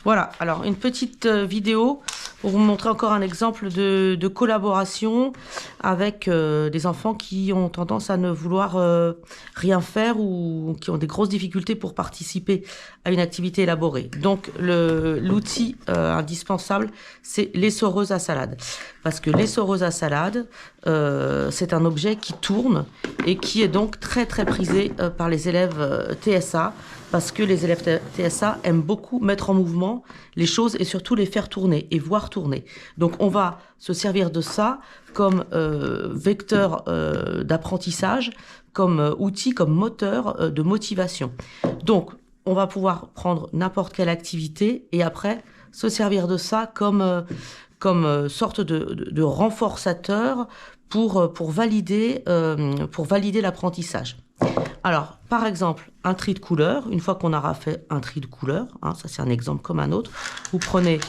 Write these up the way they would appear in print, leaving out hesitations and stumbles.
Voilà, alors une petite vidéo pour vous montrer encore un exemple de collaboration avec des enfants qui ont tendance à ne vouloir rien faire ou qui ont des grosses difficultés pour participer à une activité élaborée. Donc l'outil indispensable, c'est l'essoreuse à salade. Parce que l'essoreuse à salade, c'est un objet qui tourne et qui est donc très très prisé par les élèves TSA, parce que les élèves TSA aiment beaucoup mettre en mouvement les choses et surtout les faire tourner et voir tourner. Donc on va se servir de ça comme vecteur d'apprentissage, comme outil, comme moteur de motivation. Donc on va pouvoir prendre n'importe quelle activité et après se servir de ça comme sorte de renforçateur pour valider l'apprentissage. Alors, par exemple, un tri de couleurs. Une fois qu'on aura fait un tri de couleurs, ça c'est un exemple comme un autre, vous prenez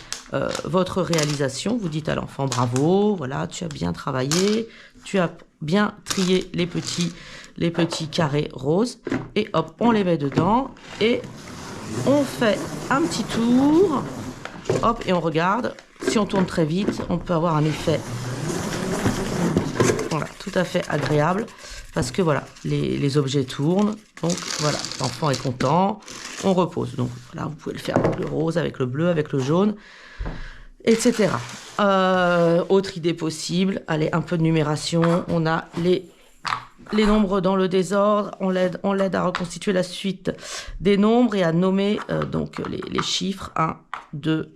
votre réalisation, vous dites à l'enfant bravo, voilà, tu as bien travaillé, tu as bien trié les petits carrés roses, et hop, on les met dedans, et on fait un petit tour, hop, et on regarde. Si on tourne très vite, on peut avoir un effet tout à fait agréable, parce que voilà, les objets tournent, donc voilà, l'enfant est content, on repose. Donc voilà, vous pouvez le faire avec le rose, avec le bleu, avec le jaune, etc. Autre idée possible, allez, un peu de numération, on a les nombres dans le désordre, on l'aide à reconstituer la suite des nombres et à nommer donc les chiffres 1, 2,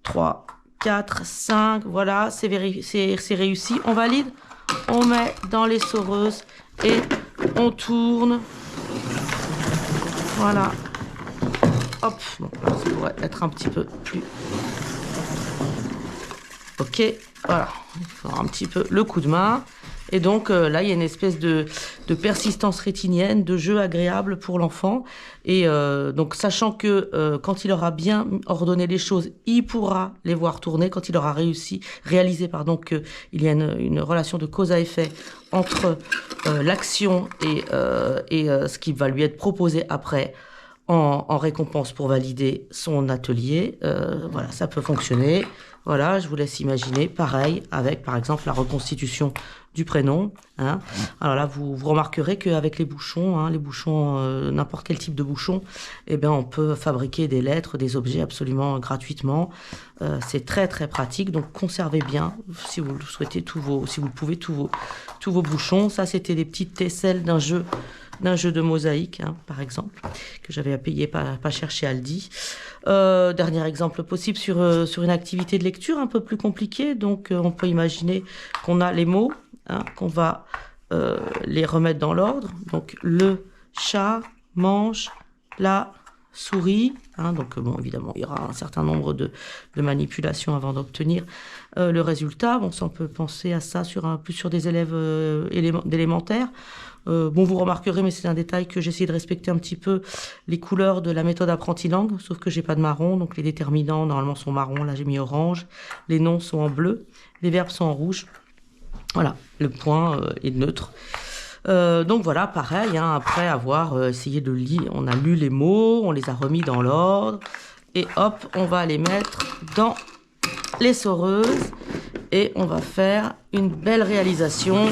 3, 4, 5, voilà, c'est réussi, on valide. On met dans l'essoreuse et on tourne. Voilà. Hop. Bon, ça pourrait être un petit peu plus. Ok. Voilà. Il faudra un petit peu le coup de main. Et donc là, il y a une espèce de persistance rétinienne, de jeu agréable pour l'enfant. Et donc, sachant que quand il aura bien ordonné les choses, il pourra les voir tourner. Quand il aura réalisé qu'il y a une relation de cause à effet entre l'action et ce qui va lui être proposé après en récompense pour valider son atelier. Voilà, ça peut fonctionner. Voilà, je vous laisse imaginer. Pareil avec, par exemple, la reconstitution du prénom. Alors là, vous remarquerez qu'avec les bouchons, n'importe quel type de bouchon, on peut fabriquer des lettres, des objets absolument gratuitement. C'est très très pratique. Donc conservez bien, si vous le souhaitez, si vous le pouvez, tous vos bouchons. Ça, c'était des petites tesselles d'un jeu de mosaïque, par exemple, que j'avais à payer pas cher chez Aldi. Dernier exemple possible sur une activité de lecture un peu plus compliquée. Donc, on peut imaginer qu'on a les mots, qu'on va les remettre dans l'ordre. Donc, le chat mange la souris. Donc, bon, évidemment, il y aura un certain nombre de manipulations avant d'obtenir le résultat. Bon, ça, on peut penser à ça plus sur des élèves d'élémentaire. Bon, vous remarquerez, mais c'est un détail, que j'essaie de respecter un petit peu les couleurs de la méthode apprenti-langue, sauf que j'ai pas de marron, donc les déterminants normalement sont marron, là j'ai mis orange, les noms sont en bleu, les verbes sont en rouge. Voilà, le point est neutre. Donc voilà, pareil, après avoir essayé de lire, on a lu les mots, on les a remis dans l'ordre, et hop, on va les mettre dans l'essoreuse, et on va faire une belle réalisation.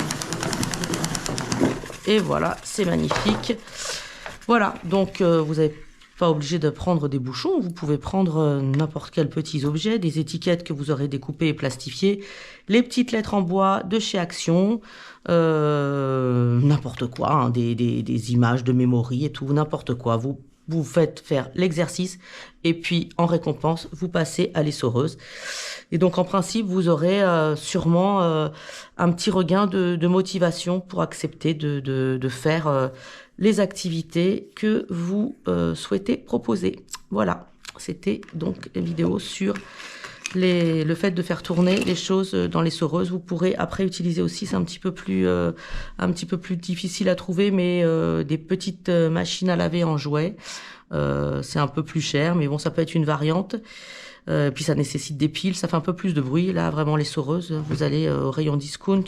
Et voilà, c'est magnifique. Voilà, donc vous n'êtes pas obligé de prendre des bouchons. Vous pouvez prendre n'importe quel petit objet, des étiquettes que vous aurez découpées et plastifiées, les petites lettres en bois de chez Action, n'importe quoi, des images de mémoire et tout, n'importe quoi. Vous faites faire l'exercice et puis en récompense, vous passez à l'essoreuse. Et donc en principe, vous aurez sûrement un petit regain de motivation pour accepter de faire les activités que vous souhaitez proposer. Voilà, c'était donc la vidéo sur le fait de faire tourner les choses dans l'essoreuse. Vous pourrez après utiliser aussi, c'est un petit peu plus difficile à trouver, mais des petites machines à laver en jouet. C'est un peu plus cher, mais bon, ça peut être une variante. Puis ça nécessite des piles, ça fait un peu plus de bruit. Là, vraiment, l'essoreuse, vous allez au rayon discount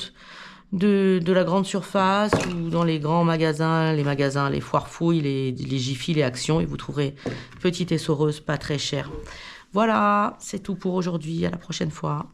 de la grande surface ou dans les grands magasins, les foires fouilles, les Jiffy, les Actions, et vous trouverez une petite essoreuse pas très chère. Voilà, c'est tout pour aujourd'hui. À la prochaine fois.